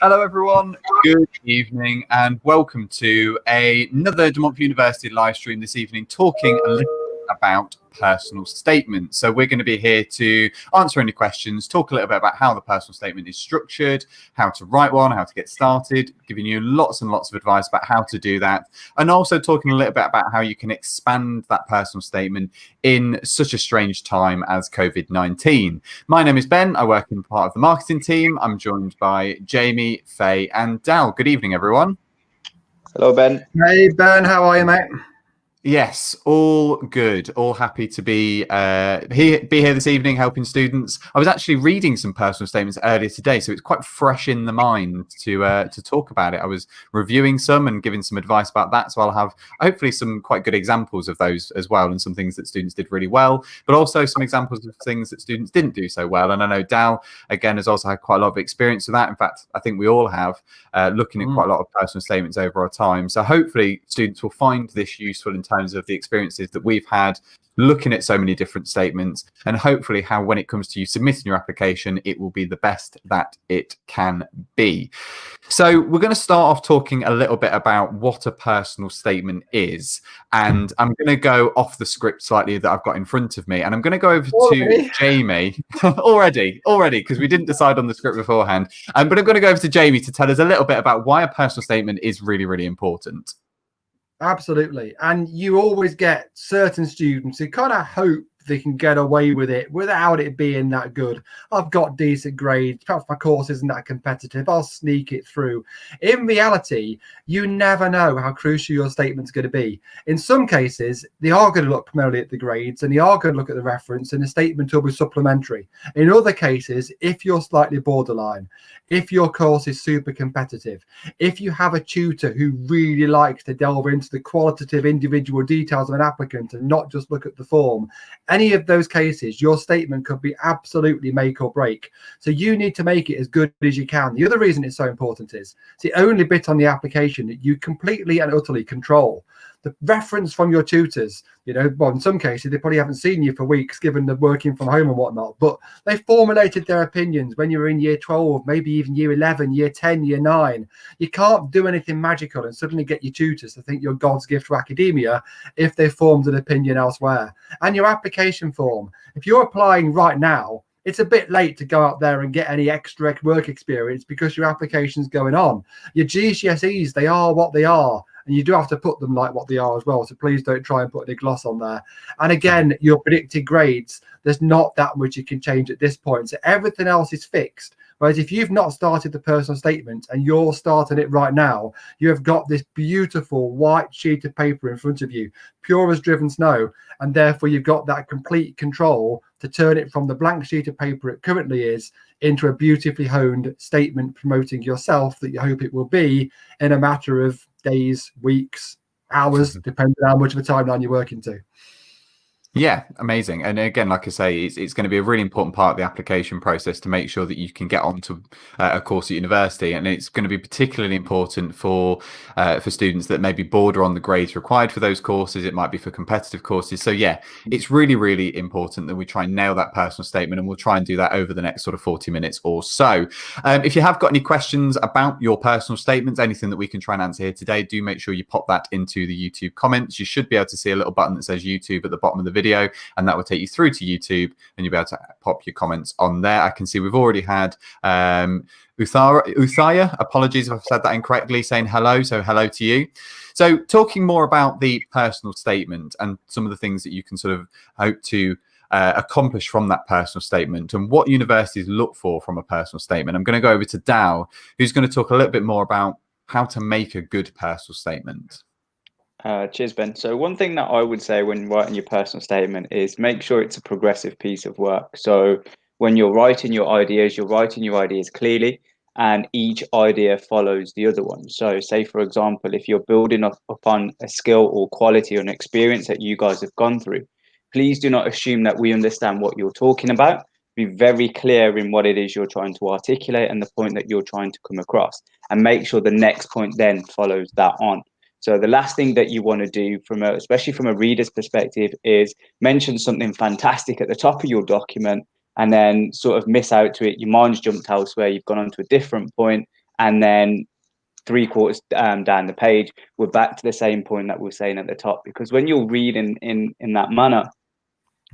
Hello everyone, good evening and welcome to another De Montfort University live stream this evening, talking a little bit about personal statements. So we're going to be here to answer any questions, talk a little bit about how the personal statement is structured, how to write one, how to get started, giving you lots and lots of advice about how to do that, and also talking a little bit about how you can expand that personal statement in such a strange time as COVID-19. My name is Ben. I work in part of the marketing team. I'm joined by Jamie, Faye, and Dal. Good evening, everyone. Hello, Ben. Hey, Ben. How are you, mate? Yes, all good. All happy to be here this evening, helping students. I was actually reading some personal statements earlier today, so it's quite fresh in the mind to talk about it. I was reviewing some and giving some advice about that, so I'll have hopefully some quite good examples of those as well, and some things that students did really well, but also some examples of things that students didn't do so well. And I know Dal again has also had quite a lot of experience with that. In fact, I think we all have, looking at quite a lot of personal statements over our time. So hopefully students will find this useful in terms of the experiences that we've had looking at so many different statements, and hopefully how when it comes to you submitting your application, it will be the best that it can be. So we're going to start off talking a little bit about what a personal statement is, and I'm going to go off the script slightly that I've got in front of me, and I'm going to go over to Jamie already because we didn't decide on the script beforehand, but I'm going to go over to Jamie to tell us a little bit about why a personal statement is really, really important. Absolutely. And you always get certain students who kind of hope they can get away with it without it being that good. I've got decent grades, perhaps my course isn't that competitive, I'll sneak it through. In reality, you never know how crucial your statement's going to be. In some cases, they are going to look primarily at the grades, and they are going to look at the reference, and the statement will be supplementary. In other cases, if you're slightly borderline, if your course is super competitive, if you have a tutor who really likes to delve into the qualitative individual details of an applicant and not just look at the form, any of those cases, your statement could be absolutely make or break. So you need to make it as good as you can. The other reason it's so important is it's the only bit on the application that you completely and utterly control. The reference from your tutors, well, in some cases, they probably haven't seen you for weeks, given the working from home and whatnot, but they formulated their opinions when you were in year 12, maybe even year 11, year 10, year 9. You can't do anything magical and suddenly get your tutors to think you're God's gift to academia if they formed an opinion elsewhere. And your application form, if you're applying right now, it's a bit late to go out there and get any extra work experience because your application's going on. Your GCSEs, they are what they are. And you do have to put them like what they are as well. So please don't try and put any gloss on there. And again, your predicted grades, there's not that much you can change at this point. So everything else is fixed. Whereas if you've not started the personal statement and you're starting it right now, you have got this beautiful white sheet of paper in front of you, pure as driven snow. And therefore, you've got that complete control to turn it from the blank sheet of paper it currently is into a beautifully honed statement promoting yourself that you hope it will be in a matter of days, weeks, hours, depending on how much of a timeline you're working to. Yeah, amazing. And again, like I say, it's going to be a really important part of the application process to make sure that you can get onto a course at university. And it's going to be particularly important for students that maybe border on the grades required for those courses. It might be for competitive courses. So yeah, it's really, really important that we try and nail that personal statement, and we'll try and do that over the next sort of 40 minutes or so. If you have got any questions about your personal statements, anything that we can try and answer here today, do make sure you pop that into the YouTube comments. You should be able to see a little button that says YouTube at the bottom of the video, and that will take you through to YouTube, and you'll be able to pop your comments on there. I can see we've already had Uthaya, apologies if I've said that incorrectly, saying hello. So hello to you. So talking more about the personal statement and some of the things that you can sort of hope to accomplish from that personal statement and what universities look for from a personal statement. I'm going to go over to Dal, who's going to talk a little bit more about how to make a good personal statement. Cheers, Ben. So one thing that I would say when writing your personal statement is make sure it's a progressive piece of work. So when you're writing your ideas clearly, and each idea follows the other one. So say, for example, if you're building upon a skill or quality or an experience that you guys have gone through, please do not assume that we understand what you're talking about. Be very clear in what it is you're trying to articulate and the point that you're trying to come across, and make sure the next point then follows that on. So the last thing that you want to do, especially from a reader's perspective, is mention something fantastic at the top of your document and then sort of miss out to it. Your mind's jumped elsewhere. You've gone on to a different point, and then 3/4 down the page, we're back to the same point that we were saying at the top. Because when you're reading in that manner,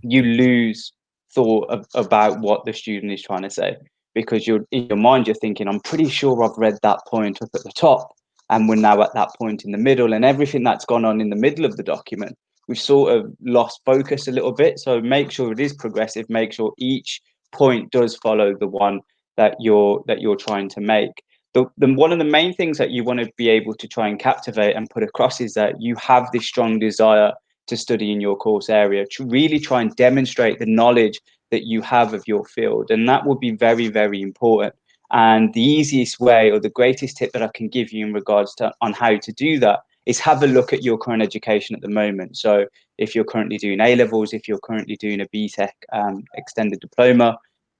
you lose thought about what the student is trying to say, because you're in your mind, you're thinking, I'm pretty sure I've read that point up at the top, and we're now at that point in the middle, and everything that's gone on in the middle of the document, we've sort of lost focus a little bit. So make sure it is progressive, make sure each point does follow the one that you're trying to make. The one of the main things that you want to be able to try and captivate and put across is that you have this strong desire to study in your course area, to really try and demonstrate the knowledge that you have of your field. And that will be very, very important. And the easiest way, or the greatest tip that I can give you in regards to on how to do that, is have a look at your current education at the moment. So if you're currently doing A levels, if you're currently doing a BTEC extended diploma,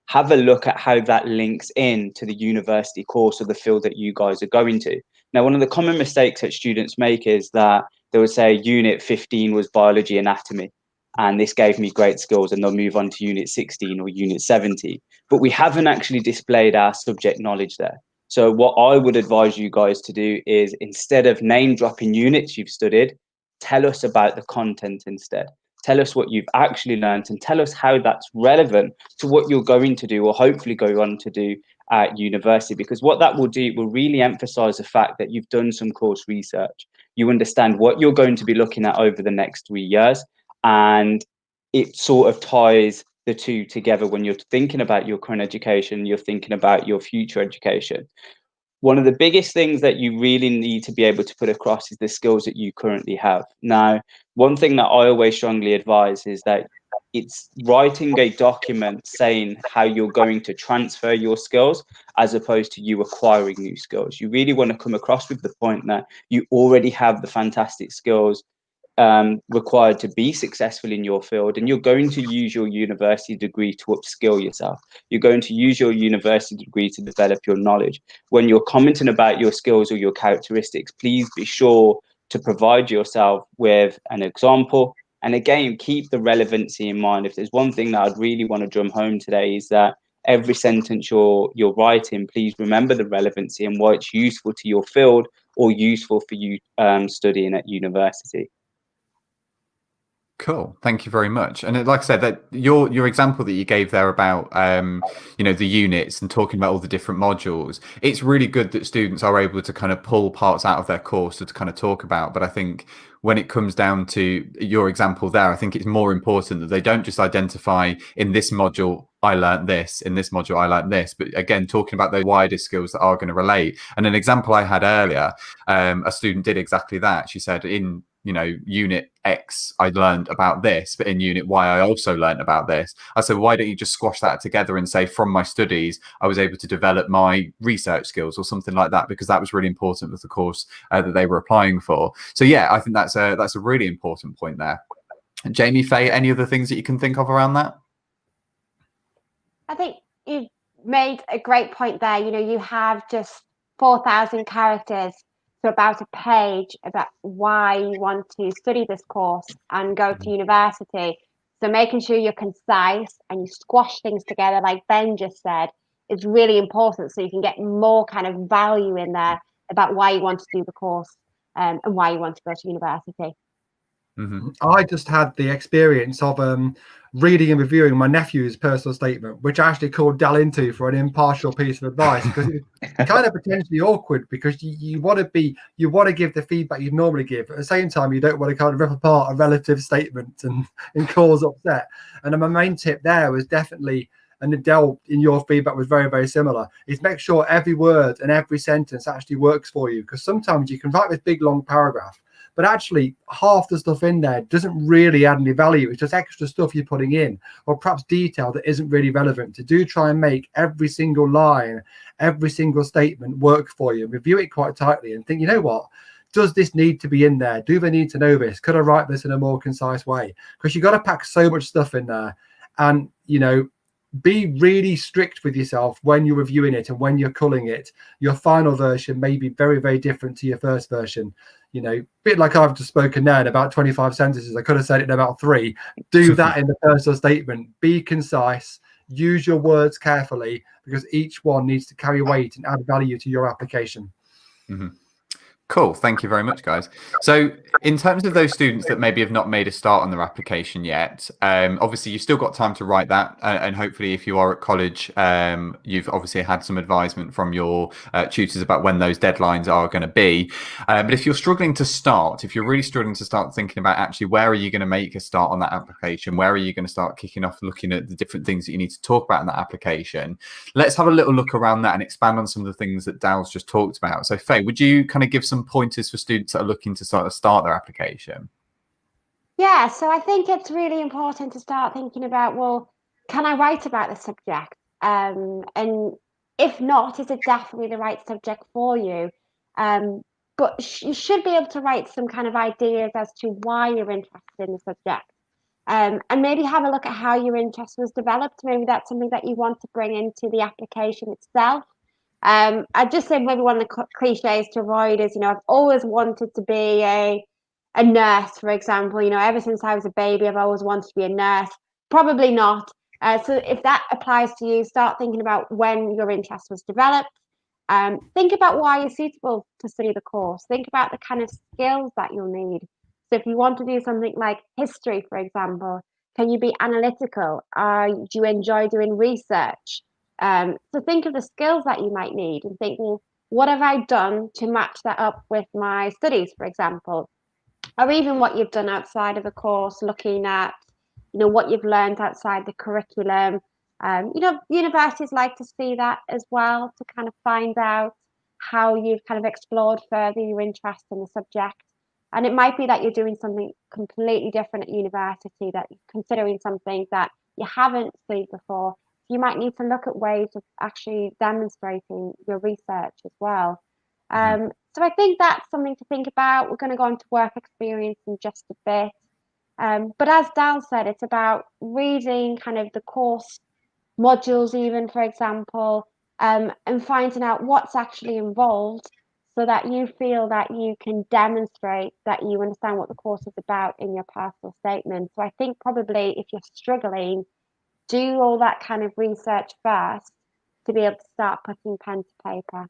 have a look at how that links in to the university course or the field that you guys are going to. Now, one of the common mistakes that students make is that they would say unit 15 was biology anatomy, and this gave me great skills, and they'll move on to unit 16 or unit 17. But we haven't actually displayed our subject knowledge there. So what I would advise you guys to do is, instead of name dropping units you've studied, tell us about the content instead. Tell us what you've actually learned, and tell us how that's relevant to what you're going to do, or hopefully go on to do at university. Because what that will do, it will really emphasize the fact that you've done some course research. You understand what you're going to be looking at over the next 3 years, and it sort of ties the two together. When you're thinking about your current education, you're thinking about your future education. One of the biggest things that you really need to be able to put across is the skills that you currently have. Now, one thing that I always strongly advise is that it's writing a document saying how you're going to transfer your skills, as opposed to you acquiring new skills. You really want to come across with the point that you already have the fantastic skills required to be successful in your field, and you're going to use your university degree to upskill yourself. You're going to use your university degree to develop your knowledge. When you're commenting about your skills or your characteristics, please be sure to provide yourself with an example. And again, keep the relevancy in mind. If there's one thing that I'd really want to drum home today, is that every sentence you're writing, please remember the relevancy and why it's useful to your field, or useful for you studying at university. Cool. Thank you very much. And like I said, that your example that you gave there about the units and talking about all the different modules, it's really good that students are able to kind of pull parts out of their course to kind of talk about. But I think when it comes down to your example there, I think it's more important that they don't just identify, in this module I learned this, in this module I learned this, but again, talking about those wider skills that are going to relate. And an example I had earlier, a student did exactly that. She said, in unit X, I learned about this, but in unit Y, I also learned about this. I said, why don't you just squash that together and say, from my studies, I was able to develop my research skills, or something like that, because that was really important with the course that they were applying for. So yeah, I think that's a really important point there. Jamie, Faye, any other things that you can think of around that? I think you've made a great point there. You have just 4,000 characters, so about a page, about why you want to study this course and go to university. So making sure you're concise and you squash things together, like Ben just said, is really important, so you can get more kind of value in there about why you want to do the course and why you want to go to university. Mm-hmm. I just had the experience of reading and reviewing my nephew's personal statement, which I actually called Dal into for an impartial piece of advice, because it's kind of potentially awkward, because you want to give the feedback you'd normally give. At the same time, you don't want to kind of rip apart a relative statement and cause upset. And my main tip there was definitely, and Adele, in your feedback was very, very similar, is make sure every word and every sentence actually works for you. Because sometimes you can write this big long paragraph, but actually half the stuff in there doesn't really add any value. It's just extra stuff you're putting in, or perhaps detail that isn't really relevant. To do try and make every single line, every single statement work for you. Review it quite tightly and think, you know what? Does this need to be in there? Do they need to know this? Could I write this in a more concise way? Because you've got to pack so much stuff in there. And, be really strict with yourself when you're reviewing it and when you're culling it. Your final version may be very, very different to your first version. Bit like I've just spoken there in about 25 sentences. I could have said it in about 3. Do that in the personal statement. Be concise. use your words carefully, because each one needs to carry weight and add value to your application. Cool. Thank you very much, guys. So in terms of those students that maybe have not made a start on their application yet, obviously you've still got time to write that. And hopefully if you are at college, you've obviously had some advisement from your tutors about when those deadlines are going to be. But if you're struggling to start, if you're really struggling to start thinking about actually where are you going to make a start on that application, where are you going to start kicking off looking at the different things that you need to talk about in that application, let's have a little look around that and expand on some of the things that Dal's just talked about. So Faye, would you kind of give some pointers for students that are looking to start their application? Yeah, so I think it's really important to start thinking about, well, can I write about the subject? And if not, is it definitely the right subject for you? But you should be able to write some kind of ideas as to why you're interested in the subject. And maybe have a look at how your interest was developed. Maybe that's something that you want to bring into the application itself. I'd just say maybe one of the cliches to avoid is, I've always wanted to be a nurse, for example. Ever since I was a baby, I've always wanted to be a nurse. Probably not. So if that applies to you, start thinking about when your interest was developed. Think about why you're suitable to study the course. Think about the kind of skills that you'll need. So if you want to do something like history, for example, can you be analytical? Do you enjoy doing research? So think of the skills that you might need and think, well, what have I done to match that up with my studies, for example? Or even what you've done outside of the course, looking at, what you've learned outside the curriculum. Universities like to see that as well, to kind of find out how you've kind of explored further your interest in the subject. And it might be that you're doing something completely different at university, that you're considering something that you haven't studied before. You might need to look at ways of actually demonstrating your research as well. So I think that's something to think about. We're going to go into work experience in just a bit. But as Dal said, it's about reading kind of the course modules, even, for example, and finding out what's actually involved so that you feel that you can demonstrate that you understand what the course is about in your personal statement. So I think probably if you're struggling, do all that kind of research first to be able to start putting pen to paper.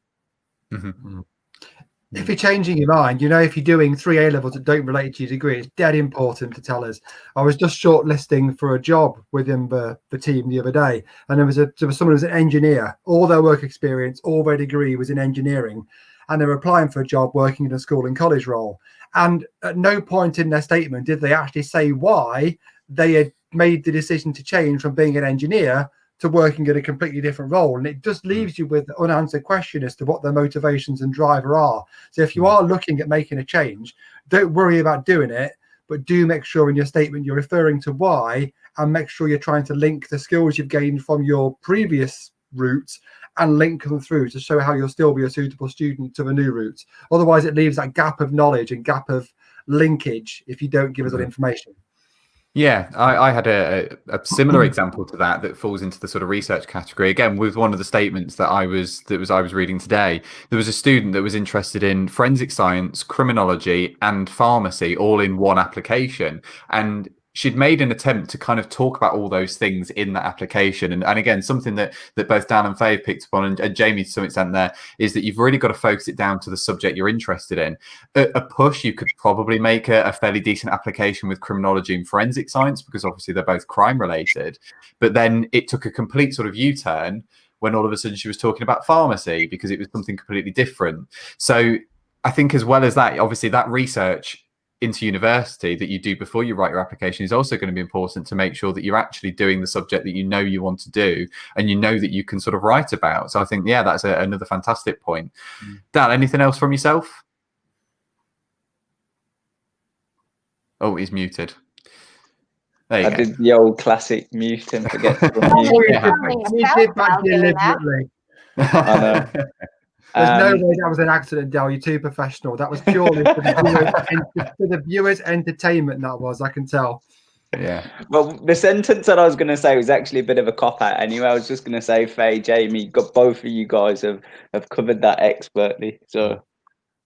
If you're changing your mind, if you're doing 3 A-levels that don't relate to your degree, it's dead important to tell us. I was just shortlisting for a job within the team the other day, and there was someone who was an engineer. All their work experience, all their degree was in engineering, and they were applying for a job working in a school and college role. And at no point in their statement did they actually say why they had made the decision to change from being an engineer to working in a completely different role. And it just leaves you with an unanswered question as to what their motivations and driver are. So if you are looking at making a change, don't worry about doing it, but do make sure in your statement you're referring to why, and make sure you're trying to link the skills you've gained from your previous route and link them through to show how you'll still be a suitable student to the new route. Otherwise, it leaves that gap of knowledge and gap of linkage if you don't give us that information. Yeah, I had a similar example to that falls into the sort of research category. Again, with one of the statements that I was reading today, there was a student that was interested in forensic science, criminology, and pharmacy all in one application, and she'd made an attempt to kind of talk about all those things in that application. And again, something that both Dan and Faye picked up on, and Jamie to some extent there, is that you've really got to focus it down to the subject you're interested in. A push, you could probably make a fairly decent application with criminology and forensic science, because obviously they're both crime related. But then it took a complete sort of U-turn when all of a sudden she was talking about pharmacy, because it was something completely different. So I think as well as that, obviously that research into university that you do before you write your application is also going to be important, to make sure that you're actually doing the subject that you know you want to do and you know that you can sort of write about. So I think, yeah, that's another fantastic point. Dan, anything else from yourself? Oh, he's muted. There you go. Did the old classic mute and forget to unmute. You did that deliberately. I know. There's no way that was an accident, Del. You're too professional. That was purely for the viewers' entertainment. That was, I can tell. Yeah. Well, the sentence that I was going to say was actually a bit of a cop out. Anyway, I was just going to say, Faye, Jamie, both of you guys have covered that expertly. So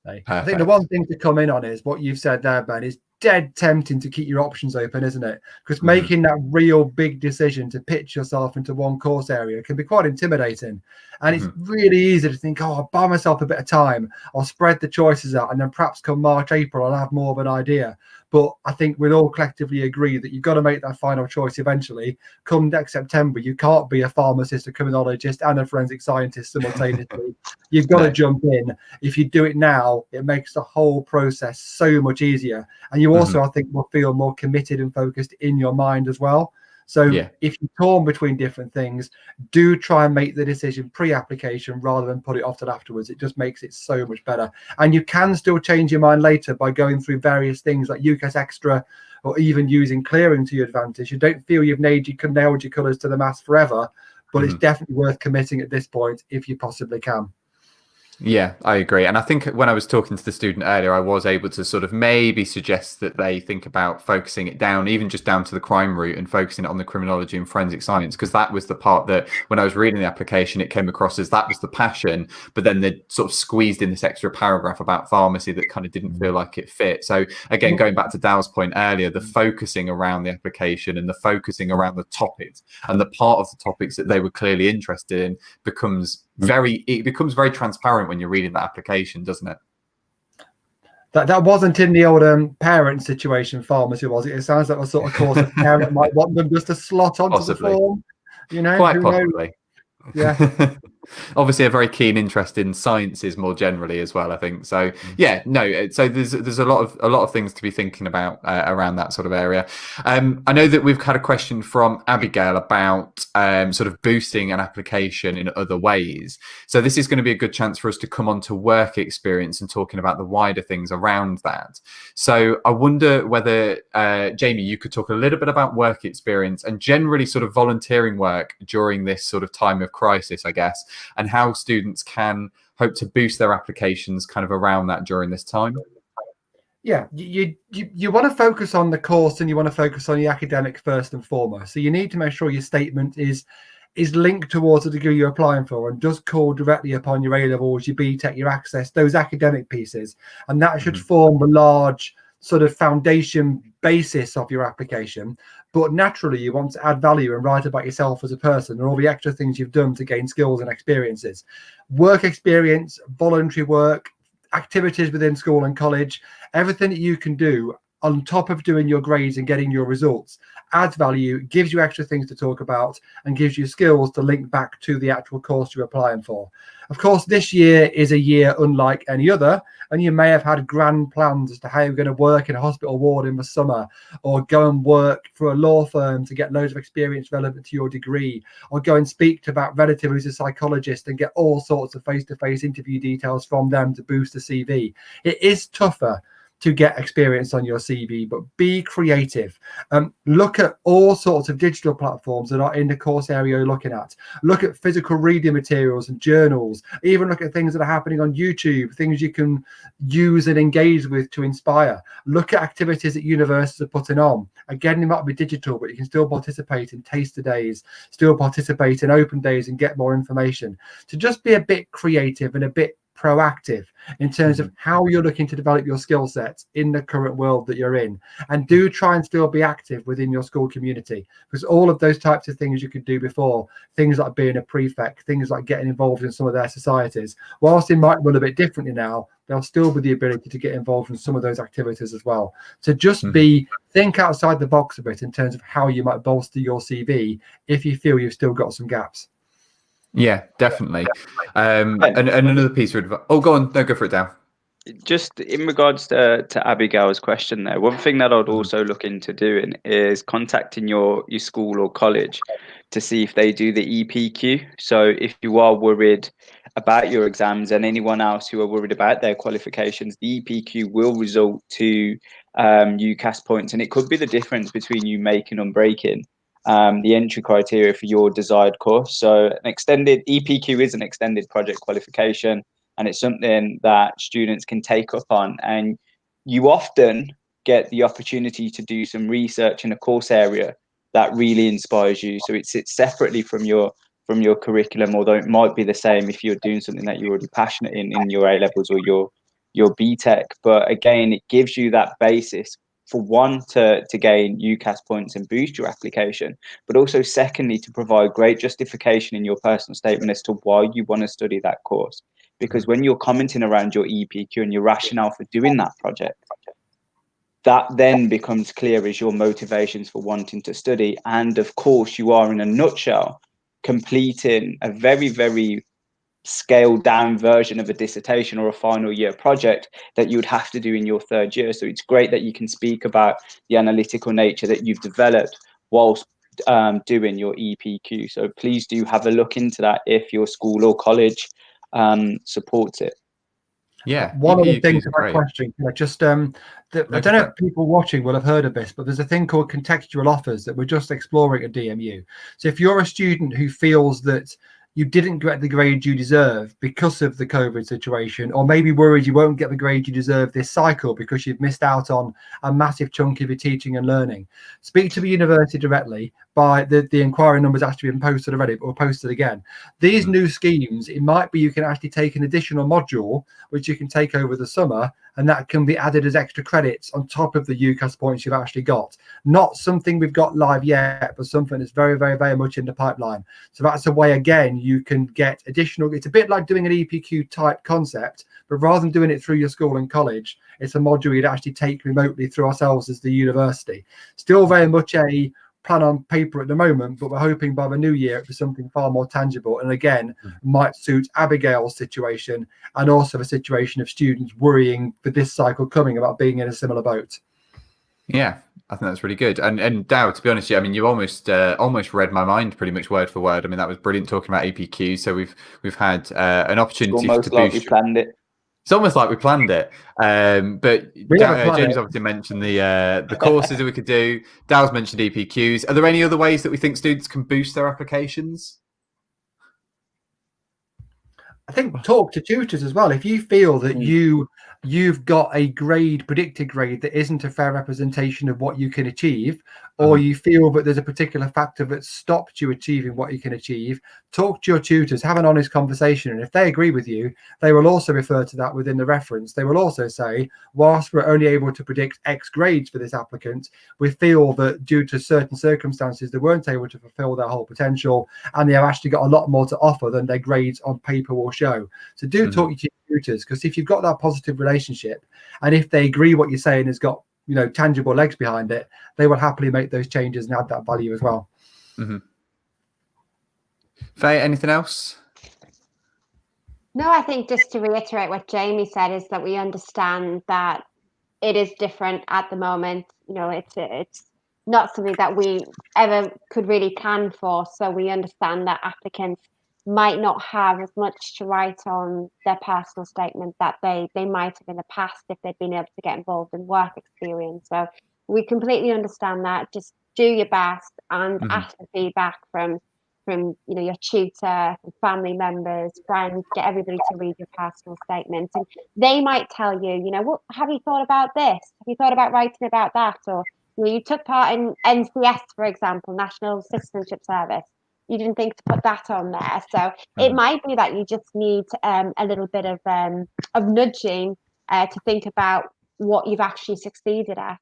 I think the one thing to come in on is what you've said there, Ben, is dead tempting to keep your options open, isn't it? Because making that real big decision to pitch yourself into one course area can be quite intimidating. And it's really easy to think, oh, I'll buy myself a bit of time, I'll spread the choices out, and then perhaps come March, April, I'll have more of an idea. But I think we'll all collectively agree that you've got to make that final choice eventually. Come next September, you can't be a pharmacist, a criminologist, and a forensic scientist simultaneously. You've got to jump in. If you do it now, it makes the whole process so much easier. And you also, I think, will feel more committed and focused in your mind as well. So if you're torn between different things, do try and make the decision pre-application rather than put it off till afterwards. It just makes it so much better. And you can still change your mind later by going through various things like UCAS Extra, or even using clearing to your advantage. You don't feel you've nailed your colours to the mast forever, but it's definitely worth committing at this point if you possibly can. Yeah, I agree. And I think when I was talking to the student earlier, I was able to sort of maybe suggest that they think about focusing it down, even just down to the crime route, and focusing it on the criminology and forensic science, because that was the part that when I was reading the application, it came across as that was the passion, but then they sort of squeezed in this extra paragraph about pharmacy that kind of didn't feel like it fit. So again, going back to Dow's point earlier, the focusing around the application and the focusing around the topics and the part of the topics that they were clearly interested in becomes very transparent when you're reading that application, doesn't it? That wasn't in the old parent situation, pharmacy, was it? It sounds like a sort of course a parent might want them just to slot onto the form, you know. Quite possibly. Yeah. Obviously a very keen interest in sciences more generally as well, I think. So yeah, no, so there's a lot of things to be thinking about around that sort of area. I know that we've had a question from Abigail about sort of boosting an application in other ways. So this is going to be a good chance for us to come on to work experience and talking about the wider things around that. So I wonder whether Jamie, you could talk a little bit about work experience and generally sort of volunteering work during this sort of time of crisis, I guess, and how students can hope to boost their applications kind of around that during this time. Yeah, you want to focus on the course and you want to focus on the academic first and foremost. So you need to make sure your statement is linked towards the degree you're applying for and does call directly upon your A-levels, your BTEC, your Access, those academic pieces. And that should form the large sort of foundation basis of your application. But naturally, you want to add value and write about yourself as a person and all the extra things you've done to gain skills and experiences. Work experience, voluntary work, activities within school and college, everything that you can do on top of doing your grades and getting your results adds value, gives you extra things to talk about, and gives you skills to link back to the actual course you're applying for. Of course, this year is a year unlike any other, and you may have had grand plans as to how you're going to work in a hospital ward in the summer, or go and work for a law firm to get loads of experience relevant to your degree, or go and speak to that relative who's a psychologist and get all sorts of face-to-face interview details from them to boost the CV. It is tougher to get experience on your CV, but be creative. Look at all sorts of digital platforms that are in the course area you're looking at. Look at physical reading materials and journals. Even look at things that are happening on YouTube, things you can use and engage with to inspire. Look at activities that universities are putting on. Again, it might be digital, but you can still participate in taster days, still participate in open days and get more information. So just be a bit creative and a bit proactive in terms of how you're looking to develop your skill sets in the current world that you're in, and do try and still be active within your school community, because all of those types of things you could do before, things like being a prefect, things like getting involved in some of their societies, whilst it might run a bit differently now, there'll still be the ability to get involved in some of those activities as well. So just think outside the box a bit in terms of how you might bolster your CV if you feel you've still got some gaps. Yeah, definitely. And another piece of advice. Oh, go on. No, go for it, Dow. Just in regards to Abigail's question there, one thing that I'd also look into doing is contacting your school or college to see if they do the EPQ. So if you are worried about your exams and anyone else who are worried about their qualifications, the EPQ will result to UCAS points, and it could be the difference between you making and breaking the entry criteria for your desired course. So an extended EPQ is an extended project qualification, and it's something that students can take up on. And you often get the opportunity to do some research in a course area that really inspires you. So it sits separately from your curriculum, although it might be the same if you're doing something that you're already passionate in your A levels or your BTEC. But again, it gives you that basis for one, to gain UCAS points and boost your application, but also secondly, to provide great justification in your personal statement as to why you want to study that course. Because when you're commenting around your EPQ and your rationale for doing that project, that then becomes clear as your motivations for wanting to study. And of course, you are, in a nutshell, completing a very, very scaled down version of a dissertation or a final year project that you would have to do in your third year. So it's great that you can speak about the analytical nature that you've developed whilst doing your EPQ. So please do have a look into that if your school or college supports it. Yeah, one of the EPQ things is to that great. question, I don't know if people watching will have heard of this, but there's a thing called contextual offers that we're just exploring at DMU. So if you're a student who feels that you didn't get the grade you deserve because of the COVID situation, or maybe worried you won't get the grade you deserve this cycle because you've missed out on a massive chunk of your teaching and learning, speak to the university directly. By the inquiry number's actually been posted already, but we'll post it again. These new schemes, it might be you can actually take an additional module which you can take over the summer, and that can be added as extra credits on top of the UCAS points you've actually got. Not something we've got live yet, but something that's very, very, very much in the pipeline. So that's a way, again, you can get additional. It's a bit like doing an EPQ type concept, but rather than doing it through your school and college, it's a module you'd actually take remotely through ourselves as the university. Still very much a plan on paper at the moment, but we're hoping by the new year it be something far more tangible, and again might suit Abigail's situation and also the situation of students worrying for this cycle coming about being in a similar boat. Yeah, I think that's really good. And Dow, to be honest, yeah, I mean, you almost read my mind pretty much word for word. I mean, that was brilliant talking about APQ. So we've had an opportunity almost to like boost. We planned it. It's almost like we planned it. But Jamie's obviously mentioned the courses that we could do. Dow's mentioned EPQs. Are there any other ways that we think students can boost their applications? I think talk to tutors as well. If you feel that you've got a predicted grade that isn't a fair representation of what you can achieve, or you feel that there's a particular factor that stopped you achieving what you can achieve, talk to your tutors, have an honest conversation. And if they agree with you, they will also refer to that within the reference. They will also say, whilst we're only able to predict X grades for this applicant, we feel that due to certain circumstances, they weren't able to fulfill their whole potential, and they have actually got a lot more to offer than their grades on paper will show. So do talk to your tutors, because if you've got that positive relationship, and if they agree what you're saying has got tangible legs behind it, they will happily make those changes and add that value as well. Faye, anything else? No, I think just to reiterate what Jamie said is that we understand that it is different at the moment. It's not something that we ever could really plan for. So we understand that applicants might not have as much to write on their personal statement that they might have in the past if they'd been able to get involved in work experience. So we completely understand that. Just do your best and ask for feedback from your tutor, family members, friends. Get everybody to read your personal statement, and they might tell you, what have you thought about this? Have you thought about writing about that? Or you took part in NCS, for example, National Citizenship Service. You didn't think to put that on there. So it might be that you just need a little bit of nudging to think about what you've actually succeeded at.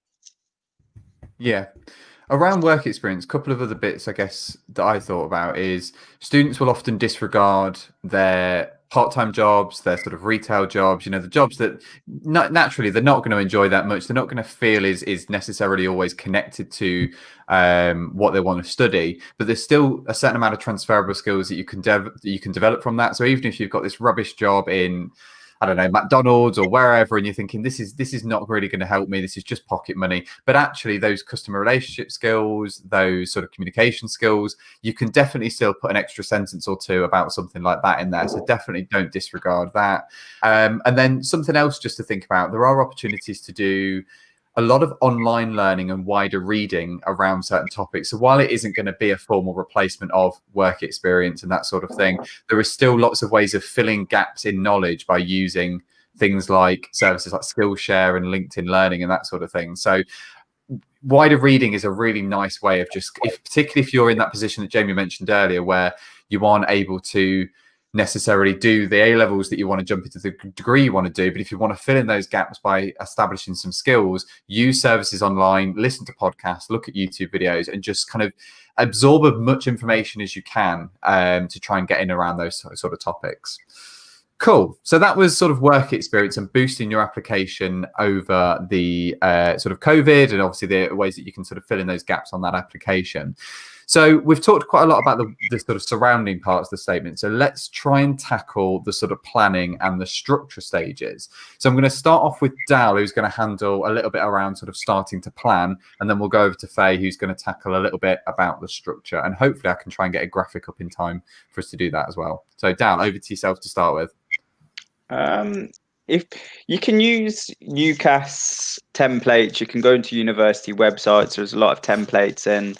Yeah. Around work experience, a couple of other bits, I guess, that I thought about is students will often disregard their part-time jobs, their sort of retail jobs, the jobs that naturally they're not going to enjoy that much. They're not going to feel is necessarily always connected to what they want to study, but there's still a certain amount of transferable skills that you can develop from that. So even if you've got this rubbish job in, I don't know, McDonald's or wherever, and you're thinking this is not really going to help me, this is just pocket money, but actually those customer relationship skills, those sort of communication skills, you can definitely still put an extra sentence or two about something like that in there. So definitely don't disregard that. And then something else just to think about, there are opportunities to do a lot of online learning and wider reading around certain topics. So while it isn't going to be a formal replacement of work experience and that sort of thing, there is still lots of ways of filling gaps in knowledge by using things like services like Skillshare and LinkedIn Learning and that sort of thing. So wider reading is a really nice way of particularly if you're in that position that Jamie mentioned earlier, where you aren't able to necessarily do the A levels that you want to jump into the degree you want to do, but if you want to fill in those gaps by establishing some skills, use services online, listen to podcasts, look at YouTube videos, and just kind of absorb as much information as you can to try and get in around those sort of topics. Cool. So that was sort of work experience and boosting your application over the sort of COVID, and obviously the ways that you can sort of fill in those gaps on that application. So we've talked quite a lot about the sort of surrounding parts of the statement. So let's try and tackle the sort of planning and the structure stages. So I'm going to start off with Dal, who's going to handle a little bit around sort of starting to plan, and then we'll go over to Faye, who's going to tackle a little bit about the structure. And hopefully I can try and get a graphic up in time for us to do that as well. So Dal, over to yourself to start with. If you can use UCAS templates, you can go into university websites. There's a lot of templates and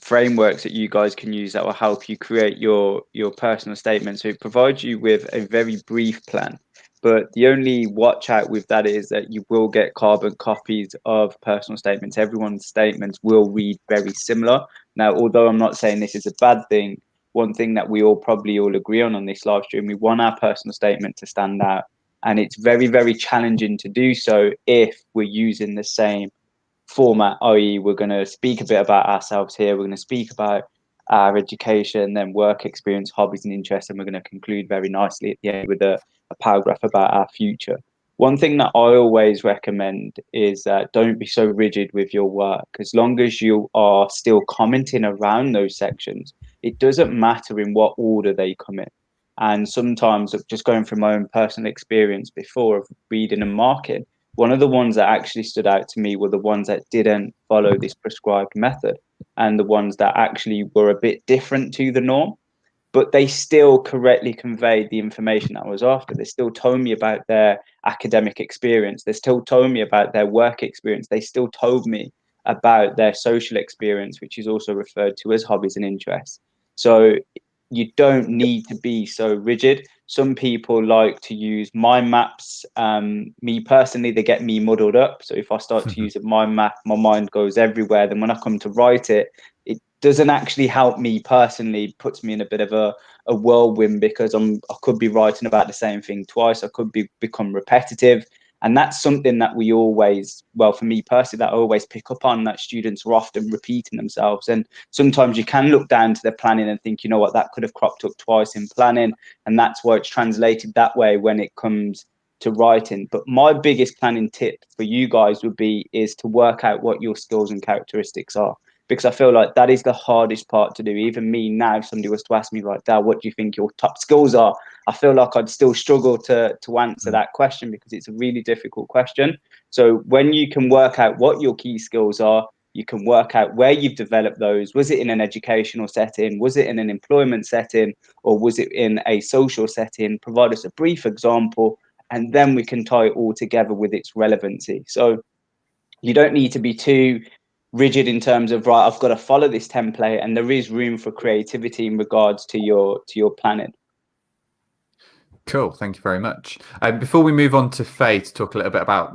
frameworks that you guys can use that will help you create your personal statement. So it provides you with a very brief plan, but the only watch out with that is that you will get carbon copies of personal statements. Everyone's statements will read very similar. Now, although I'm not saying this is a bad thing, one thing that we all probably all agree on this live stream, we want our personal statement to stand out, and it's very, very challenging to do so if we're using the same format, i.e. we're going to speak a bit about ourselves here, we're going to speak about our education, then work experience, hobbies and interests, and we're going to conclude very nicely at the end with a paragraph about our future. One thing that I always recommend is that don't be so rigid with your work. As long as you are still commenting around those sections, it doesn't matter in what order they come in. And sometimes, just going from my own personal experience before of reading and marking, one of the ones that actually stood out to me were the ones that didn't follow this prescribed method, and the ones that actually were a bit different to the norm, but they still correctly conveyed the information that I was after. They still told me about their academic experience. They still told me about their work experience. They still told me about their social experience, which is also referred to as hobbies and interests. So you don't need to be so rigid. Some people like to use mind maps. Me personally, they get me muddled up. So if I start to use a mind map, my mind goes everywhere. Then when I come to write it, it doesn't actually help me personally. It puts me in a bit of a whirlwind, because I could be writing about the same thing twice. I could become repetitive. And that's something that we always, well, for me personally, that I always pick up on, that students are often repeating themselves. And sometimes you can look down to their planning and think, you know what, that could have cropped up twice in planning. And that's why it's translated that way when it comes to writing. But my biggest planning tip for you guys is to work out what your skills and characteristics are. Because I feel like that is the hardest part to do. Even me now, if somebody was to ask me right now, what do you think your top skills are? I feel like I'd still struggle to answer that question, because it's a really difficult question. So when you can work out what your key skills are, you can work out where you've developed those. Was it in an educational setting? Was it in an employment setting? Or was it in a social setting? Provide us a brief example, and then we can tie it all together with its relevancy. So you don't need to be too rigid in terms of, right, I've got to follow this template, and there is room for creativity in regards to your planning. Cool, thank you very much. Before we move on to Faye to talk a little bit about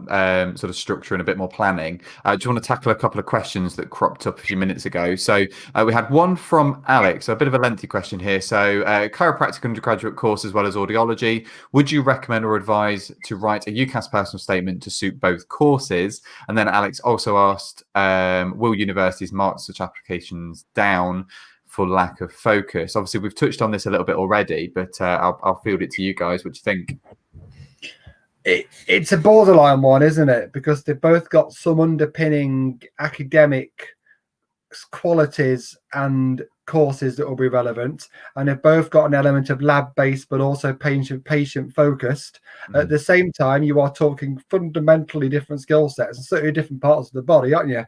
sort of structure and a bit more planning, I just want to tackle a couple of questions that cropped up a few minutes ago. So we had one from Alex, a bit of a lengthy question here. So chiropractic undergraduate course as well as audiology. Would you recommend or advise to write a UCAS personal statement to suit both courses? And then Alex also asked, will universities mark such applications down for lack of focus? Obviously, we've touched on this a little bit already, but I'll field it to you guys. What do you think? It's a borderline one, isn't it? Because they've both got some underpinning academic qualities and courses that will be relevant, and they've both got an element of lab-based but also patient focused. At the same time, you are talking fundamentally different skill sets and certainly different parts of the body, aren't you?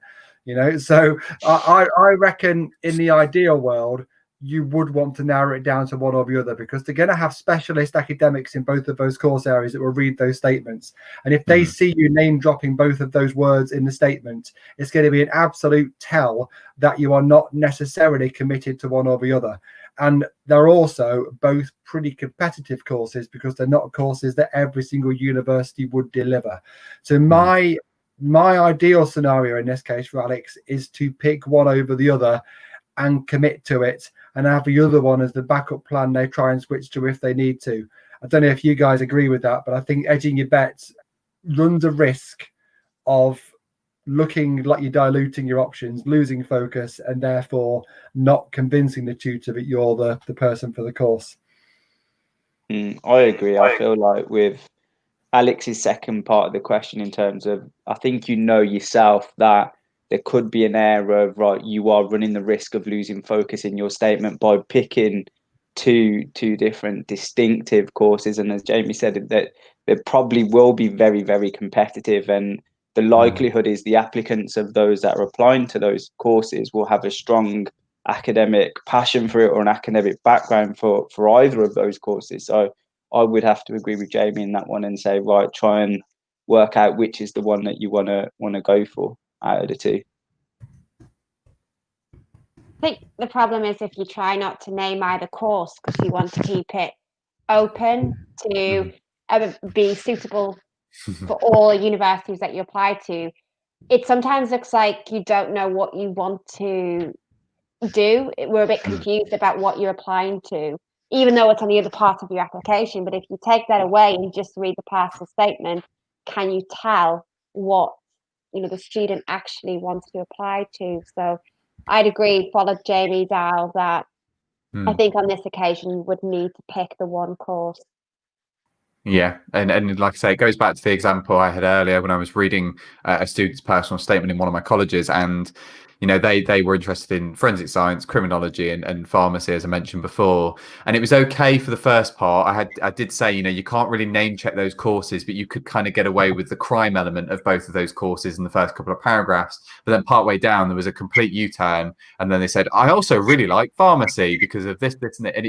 You know, so I reckon in the ideal world, you would want to narrow it down to one or the other, because they're going to have specialist academics in both of those course areas that will read those statements. And if they see you name dropping both of those words in the statement, it's going to be an absolute tell that you are not necessarily committed to one or the other. And they're also both pretty competitive courses, because they're not courses that every single university would deliver. So my ideal scenario in this case for Alex is to pick one over the other and commit to it. and have the other one as the backup plan they try and switch to if they need to. I don't know if you guys agree with that, but I think edging your bets runs a risk of looking like you're diluting your options, losing focus, and therefore not convincing the tutor that you're the person for the course. I agree. I feel like with Alex's second part of the question, in terms of, I think you know yourself that there could be an error of, right, you are running the risk of losing focus in your statement by picking two different distinctive courses. And as Jamie said, that there probably will be very, very competitive, and the likelihood is the applicants of those that are applying to those courses will have a strong academic passion for it or an academic background for either of those courses. So I would have to agree with Jamie in that one and say, right, try and work out which is the one that you want to go for out of the two. I think the problem is if you try not to name either course because you want to keep it open to be suitable for all universities that you apply to, it sometimes looks like you don't know what you want to do. We're a bit confused about what you're applying to, even though it's on the other part of your application. But if you take that away and you just read the personal statement, can you tell what the student actually wants to apply to? So I'd agree, follow Jamie Dow, that I think on this occasion you would need to pick the one course. Yeah, and like I say, it goes back to the example I had earlier when I was reading a student's personal statement in one of my colleges, and they were interested in forensic science, criminology, and pharmacy, as I mentioned before. And it was okay for the first part. I did say, you can't really name check those courses, but you could kind of get away with the crime element of both of those courses in the first couple of paragraphs. But then partway down, there was a complete U-turn, and then they said, I also really like pharmacy because of this, and it. And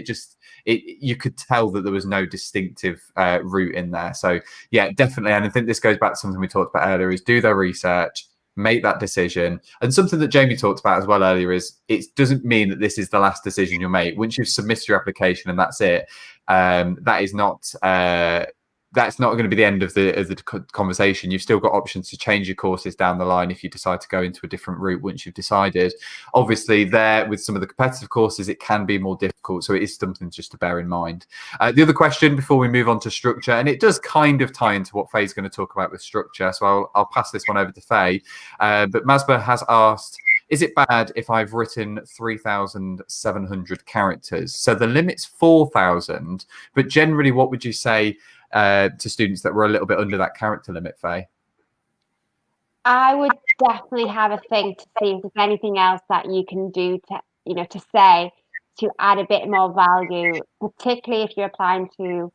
you could tell that there was no distinctive route in there. So yeah, definitely. And I think this goes back to something we talked about earlier: is do their research, make that decision. And something that Jamie talked about as well earlier is it doesn't mean that this is the last decision you'll make. Once you've submitted your application and that's it, that's not going to be the end of the conversation. You've still got options to change your courses down the line if you decide to go into a different route once you've decided. Obviously, there with some of the competitive courses, it can be more difficult. So it is something just to bear in mind. The other question before we move on to structure, and it does kind of tie into what Faye's going to talk about with structure. So I'll pass this one over to Faye. But Masba has asked, is it bad if I've written 3,700 characters? So the limit's 4,000, but generally, what would you say to students that were a little bit under that character limit, Faye? I would definitely have a think to see if there's anything else that you can do to say to add a bit more value, particularly if you're applying to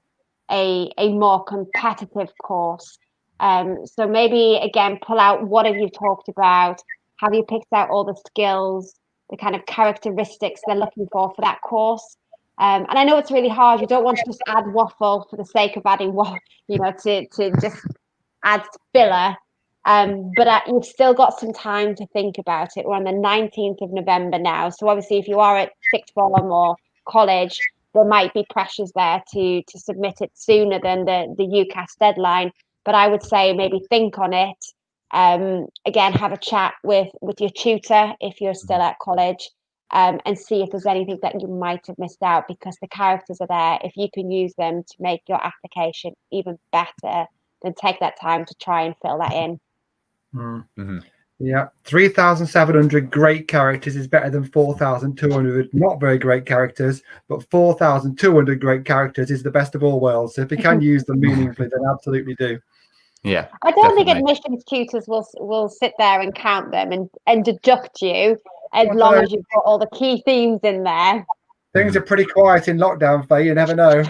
a more competitive course. So maybe again, pull out what have you talked about? Have you picked out all the skills, the kind of characteristics they're looking for that course? And I know it's really hard. You don't want to just add waffle for the sake of adding waffle, to just add filler. But you've still got some time to think about it. We're on the 19th of November now. So obviously, if you are at sixth form or college, there might be pressures there to submit it sooner than the UCAS deadline. But I would say maybe think on it. Again, have a chat with your tutor if you're still at college. And see if there's anything that you might have missed out, because the characters are there. If you can use them to make your application even better, then take that time to try and fill that in. Yeah, 3,700 great characters is better than 4,200 not very great characters, but 4,200 great characters is the best of all worlds. So if you can use them meaningfully, then absolutely do. Yeah, I don't think admissions tutors will sit there and count them and deduct you as long as you've got all the key themes in there. Things are pretty quiet in lockdown, Faye. You never know.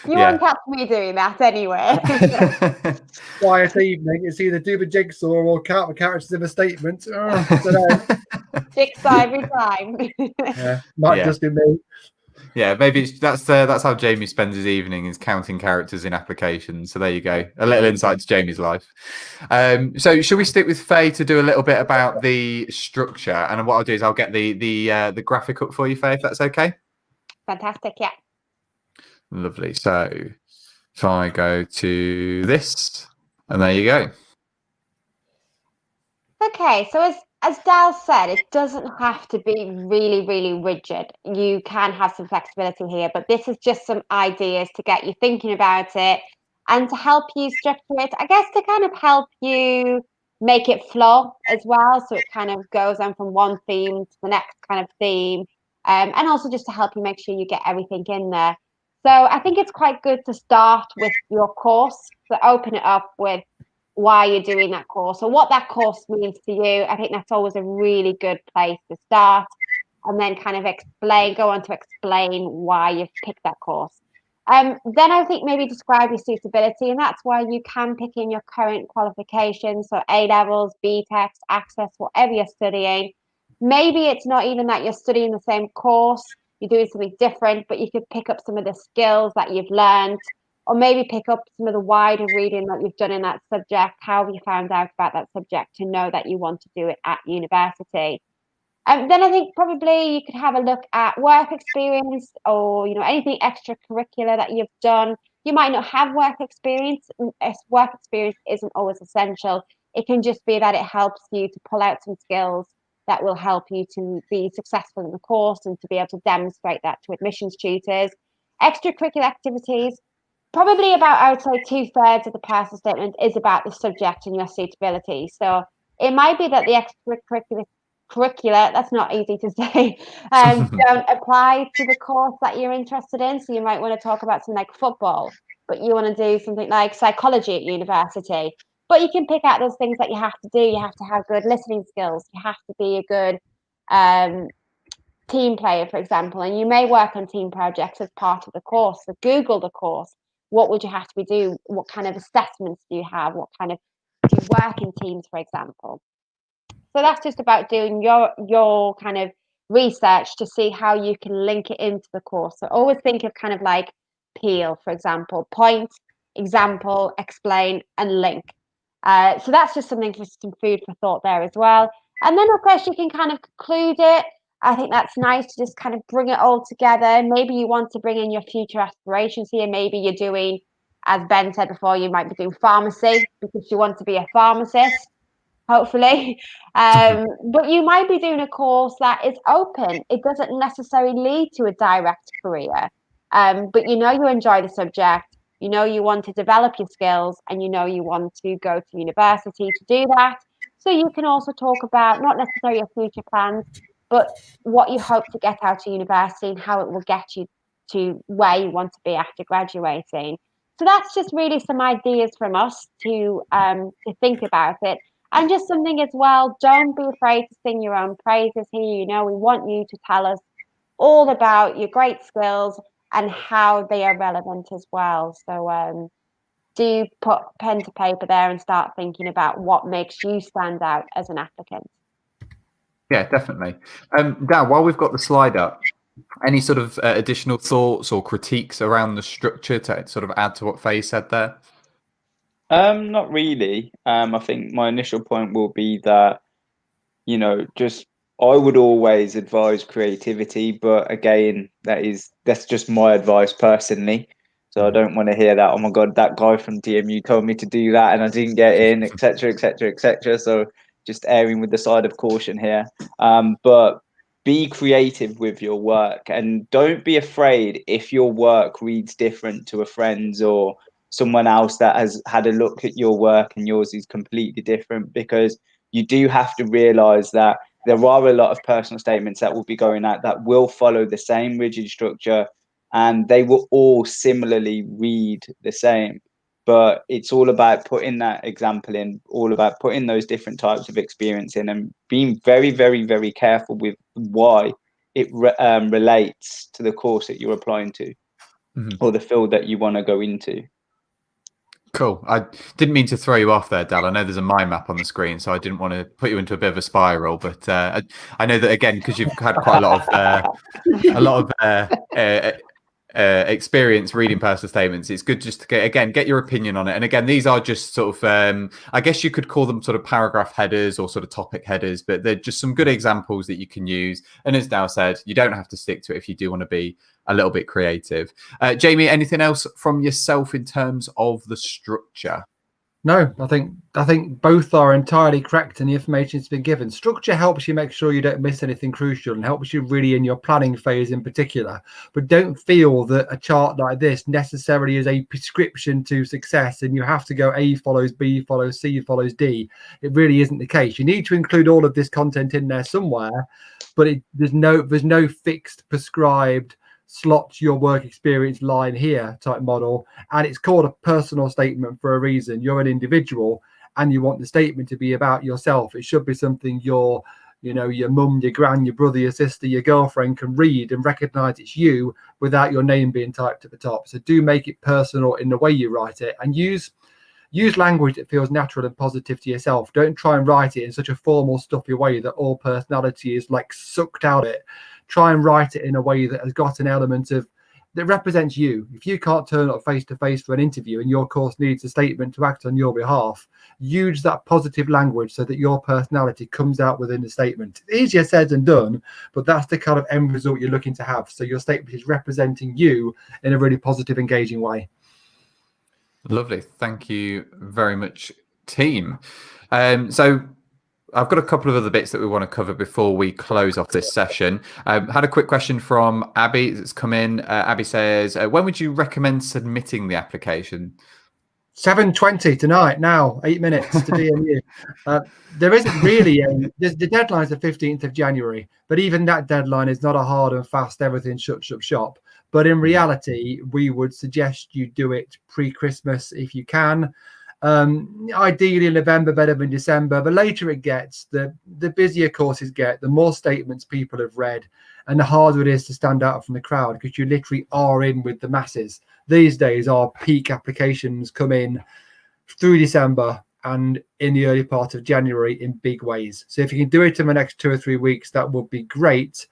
You won't catch me doing that anyway. Quiet evening. It's either do the jigsaw or count the characters in a statement. I don't know. Jigsaw every time. Yeah, might just be me. Yeah, maybe that's how Jamie spends his evening, is counting characters in applications. So there you go, a little insight to Jamie's life. So should we stick with Faye to do a little bit about the structure? And what I'll do is I'll get the graphic up for you, Faye, if that's okay. Fantastic, yeah. Lovely. So if I go to this, and there you go. Okay, so as Dal said, it doesn't have to be really, really rigid. You can have some flexibility here, but this is just some ideas to get you thinking about it and to help you structure it. I guess to kind of help you make it flow as well. So it kind of goes on from one theme to the next kind of theme. And also just to help you make sure you get everything in there. So I think it's quite good to start with your course, to open it up with why you're doing that course or what that course means to you. I think that's always a really good place to start, and then kind of go on to explain why you've picked that course. Then I think maybe describe your suitability, and that's why you can pick in your current qualifications, so A levels, BTECs, Access, whatever you're studying. Maybe it's not even that you're studying the same course, you're doing something different, but you could pick up some of the skills that you've learned, or maybe pick up some of the wider reading that you've done in that subject. How have you found out about that subject to know that you want to do it at university? Then I think probably you could have a look at work experience, or anything extracurricular that you've done. You might not have work experience. Work experience isn't always essential. It can just be that it helps you to pull out some skills that will help you to be successful in the course and to be able to demonstrate that to admissions tutors. Extracurricular activities, probably about, I would say, 2/3 of the personal statement is about the subject and your suitability. So it might be that the extracurricular, that's not easy to say, don't apply to the course that you're interested in. So you might want to talk about something like football, but you want to do something like psychology at university. But you can pick out those things that you have to do. You have to have good listening skills. You have to be a good team player, for example, and you may work on team projects as part of the course. So Google the course. What would you have to be doing? What kind of assessments do you have? What kind of do you work in teams, for example? So that's just about doing your kind of research to see how you can link it into the course. So always think of kind of like PEEL, for example: point, example, explain, and link. So that's just something for some food for thought there as well. And then of course you can kind of conclude it. I think that's nice to just kind of bring it all together. Maybe you want to bring in your future aspirations here. Maybe you're doing, as Ben said before, you might be doing pharmacy because you want to be a pharmacist, hopefully. But you might be doing a course that is open. It doesn't necessarily lead to a direct career. But you enjoy the subject, you want to develop your skills, and you want to go to university to do that. So you can also talk about not necessarily your future plans, but what you hope to get out of university and how it will get you to where you want to be after graduating. So that's just really some ideas from us to think about it. And just something as well, don't be afraid to sing your own praises here. We want you to tell us all about your great skills and how they are relevant as well. So do put pen to paper there and start thinking about what makes you stand out as an applicant. Yeah, definitely. Dan, while we've got the slide up, any sort of additional thoughts or critiques around the structure to sort of add to what Faye said there? Not really. I think my initial point will be that, just I would always advise creativity, but again, that's just my advice personally. So I don't want to hear that, oh my God, that guy from DMU told me to do that and I didn't get in, etc., etc., etc. So just erring with the side of caution here. But be creative with your work, and don't be afraid if your work reads different to a friend's or someone else that has had a look at your work and yours is completely different, because you do have to realize that there are a lot of personal statements that will be going out that will follow the same rigid structure, and they will all similarly read the same. But it's all about putting that example in, all about putting those different types of experience in, and being very, very, very careful with why it relates to the course that you're applying to, or the field that you want to go into. Cool. I didn't mean to throw you off there, Dal. I know there's a mind map on the screen, so I didn't want to put you into a bit of a spiral. But I know that, again, because you've had quite a lot of experience reading personal statements, it's good just to get your opinion on it. And again, these are just sort of I guess you could call them sort of paragraph headers or sort of topic headers, but they're just some good examples that you can use. And as Dal said, you don't have to stick to it if you do want to be a little bit creative. Jamie, anything else from yourself in terms of the structure? No, I think both are entirely correct and the information has been given. Structure helps you make sure you don't miss anything crucial and helps you really in your planning phase in particular. But don't feel that a chart like this necessarily is a prescription to success and you have to go A follows B follows C follows D. It really isn't the case. You need to include all of this content in there somewhere, but there's no fixed prescribed slot your work experience line here type model, and it's called a personal statement for a reason. You're an individual and you want the statement to be about yourself. It should be something your mum, your gran, your brother, your sister, your girlfriend can read and recognize it's you without your name being typed at the top. So do make it personal in the way you write it, and use language that feels natural and positive to yourself. Don't try and write it in such a formal, stuffy way that all personality is like sucked out of it. Try and write it in a way that has got an element of that represents you. If you can't turn up face to face for an interview and your course needs a statement to act on your behalf, use that positive language so that your personality comes out within the statement. Easier said than done, but that's the kind of end result you're looking to have. So your statement is representing you in a really positive, engaging way. Lovely. Thank you very much, team. So I've got a couple of other bits that we want to cover before we close off this session. Had a quick question from Abby that's come in. Abby says, when would you recommend submitting the application? 7:20 tonight, now 8 minutes to DMU. There isn't really the deadline is the 15th of January, but even that deadline is not a hard and fast everything shuts up shop. But in reality, we would suggest you do it pre-Christmas if you can. Ideally November, better than December. The later it gets, the busier courses get, the more statements people have read, and the harder it is to stand out from the crowd because you literally are in with the masses. These days, our peak applications come in through December and in the early part of January in big ways. So if you can do it in the next 2 or 3 weeks, that would be great.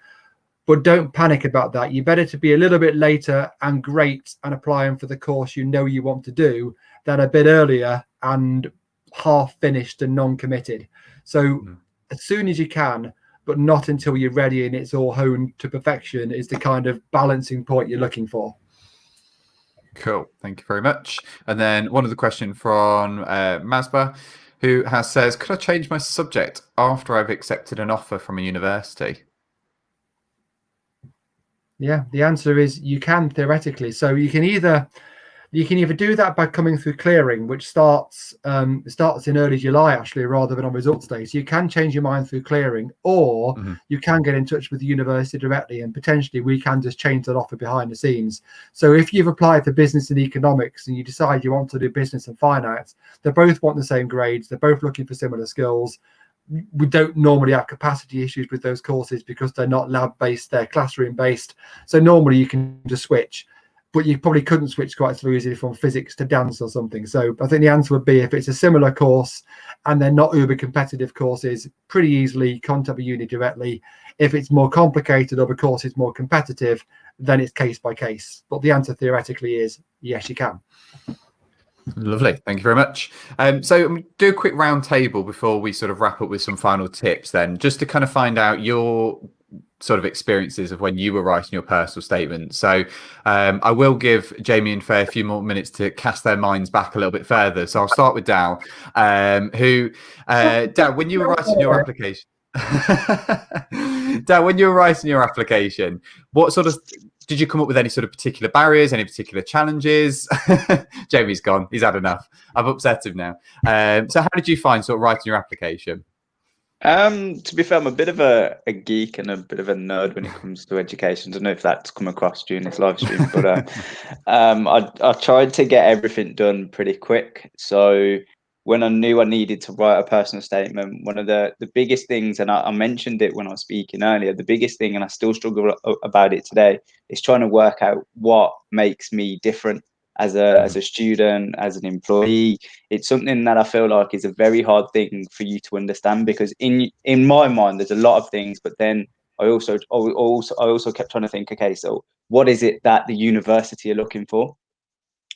But don't panic about that. You're better to be a little bit later and great and applying for the course you know you want to do than a bit earlier and half finished and non-committed. So as soon as you can, but not until you're ready and it's all honed to perfection, is the kind of balancing point you're looking for. Cool. Thank you very much. And then one other question from Masba, who says, could I change my subject after I've accepted an offer from a university? Yeah, the answer is you can theoretically. So you can either do that by coming through clearing, which starts in early July actually, rather than on results day. So you can change your mind through clearing, or you can get in touch with the university directly, and potentially we can just change that offer behind the scenes. So if you've applied for business and economics and you decide you want to do business and finance, they both want the same grades. They're both looking for similar skills. We don't normally have capacity issues with those courses because they're not lab-based, they're classroom-based. So normally you can just switch, but you probably couldn't switch quite so easily from physics to dance or something. So I think the answer would be, if it's a similar course and they're not uber competitive courses, pretty easily contact the uni directly. If it's more complicated or the course is more competitive, then it's case by case. But the answer theoretically is yes, you can. Lovely. Thank you very much. So do a quick round table before we sort of wrap up with some final tips then, just to kind of find out your sort of experiences of when you were writing your personal statement. So I will give Jamie and Faye a few more minutes to cast their minds back a little bit further. So I'll start with Dal, Dal, when you were writing your application, Dal, when you were writing your application, what sort of did you come up with any sort of particular barriers, any particular challenges? Jamie's gone. He's had enough. I've upset him now. So how did you find sort of writing your application? To be fair, I'm a bit of a geek and a bit of a nerd when it comes to education. I don't know if that's come across during this live stream, but I tried to get everything done pretty quick. So when I knew I needed to write a personal statement, one of the biggest things, and I mentioned it when I was speaking earlier, the biggest thing, and I still struggle about it today, is trying to work out what makes me different as a student, as an employee. It's something that I feel like is a very hard thing for you to understand, because in my mind there's a lot of things, but then I also kept trying to think, okay, so what is it that the university are looking for?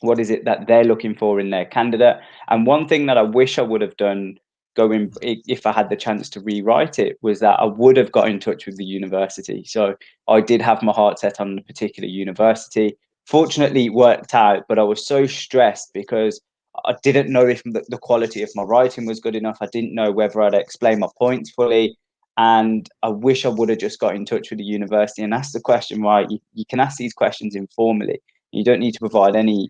What is it that they're looking for in their candidate? And one thing that I wish I would have done if I had the chance to rewrite it, was that I would have got in touch with the university. So I did have my heart set on a particular university. Fortunately, it worked out, but I was so stressed because I didn't know if the quality of my writing was good enough. I didn't know whether I'd explain my points fully. And I wish I would have just got in touch with the university and asked the question, right? You can ask these questions informally. You don't need to provide any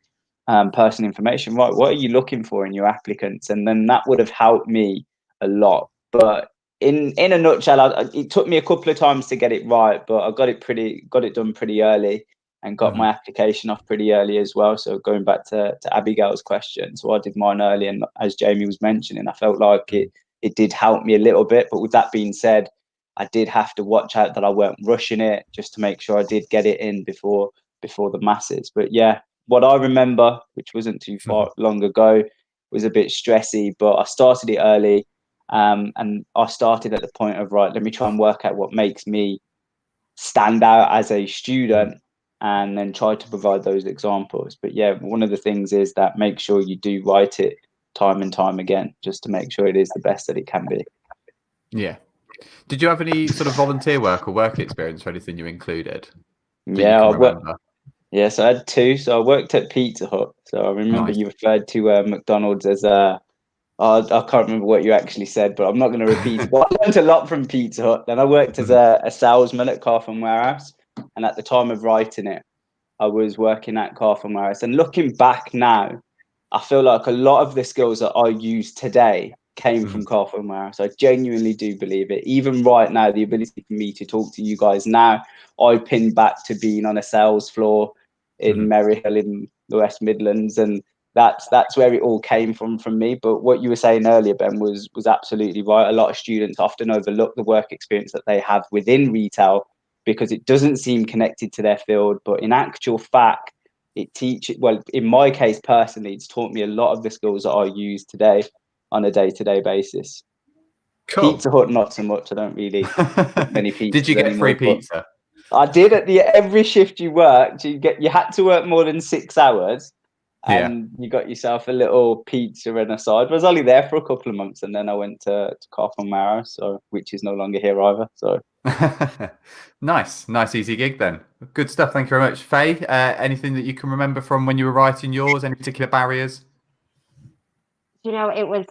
personal information, right? What are you looking for in your applicants? And then that would have helped me a lot. But in a nutshell, it took me a couple of times to get it right, but I got it done pretty early and got my application off pretty early as well. So going back to Abigail's question, so I did mine early, and as Jamie was mentioning, I felt like it did help me a little bit. But with that being said, I did have to watch out that I weren't rushing it, just to make sure I did get it in before the masses. But yeah, what I remember, which wasn't too far long ago, was a bit stressy, but I started it early. And I started at the point of, right, let me try and work out what makes me stand out as a student, and then try to provide those examples. But yeah, one of the things is that make sure you do write it time and time again, just to make sure it is the best that it can be. Yeah. Did you have any sort of volunteer work or work experience or anything you included? Yeah, so I had two. So I worked at Pizza Hut. So I remember you referred to McDonald's as I can't remember what you actually said, but I'm not going to repeat it. But I learned a lot from Pizza Hut. Then I worked as a salesman at Carphone Warehouse. And at the time of writing it, I was working at Carphone Warehouse. And looking back now, I feel like a lot of the skills that I use today came from Carphone Warehouse. I genuinely do believe it. Even right now, the ability for me to talk to you guys now, I pin back to being on a sales floor in Maryhill in the West Midlands. And that's where it all came from me. But what you were saying earlier, Ben, was absolutely right. A lot of students often overlook the work experience that they have within retail because it doesn't seem connected to their field. But in actual fact, well, in my case personally, it's taught me a lot of the skills that I use today on a day-to-day basis. Cool. Pizza Hut, not so much. I don't really eat many pizzas. Did you get anymore, free pizza? I did. At every shift you worked, you had to work more than 6 hours. And you got yourself a little pizza and a side. I was only there for a couple of months, and then I went to Carphone Warehouse, which is no longer here either. So nice easy gig then. Good stuff. Thank you very much. Faye, anything that you can remember from when you were writing yours? Any particular barriers? You know, it was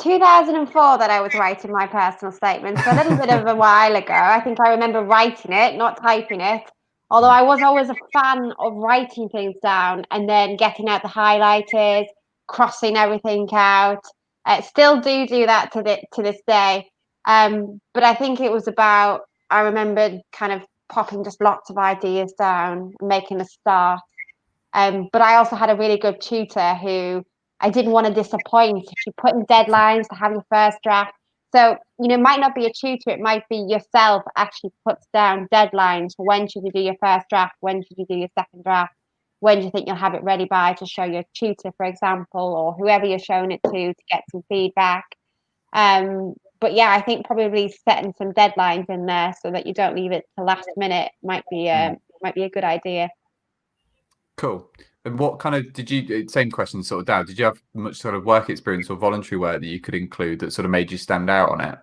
2004 that I was writing my personal statement, so a little bit of a while ago. I think I remember writing it, not typing it. Although I was always a fan of writing things down and then getting out the highlighters, crossing everything out. Still do that to this day. But I think it was about, I remember kind of popping just lots of ideas down and making a start. But I also had a really good tutor who I didn't want to disappoint. She put in deadlines to have your first draft. So, you know, it might not be a tutor, it might be yourself actually puts down deadlines for when should you do your first draft, when should you do your second draft, when do you think you'll have it ready by to show your tutor, for example, or whoever you're showing it to get some feedback. But yeah, I think probably setting some deadlines in there so that you don't leave it to last minute might be a good idea. Cool. And what kind of same question sort of down, did you have much sort of work experience or voluntary work that you could include that sort of made you stand out on it?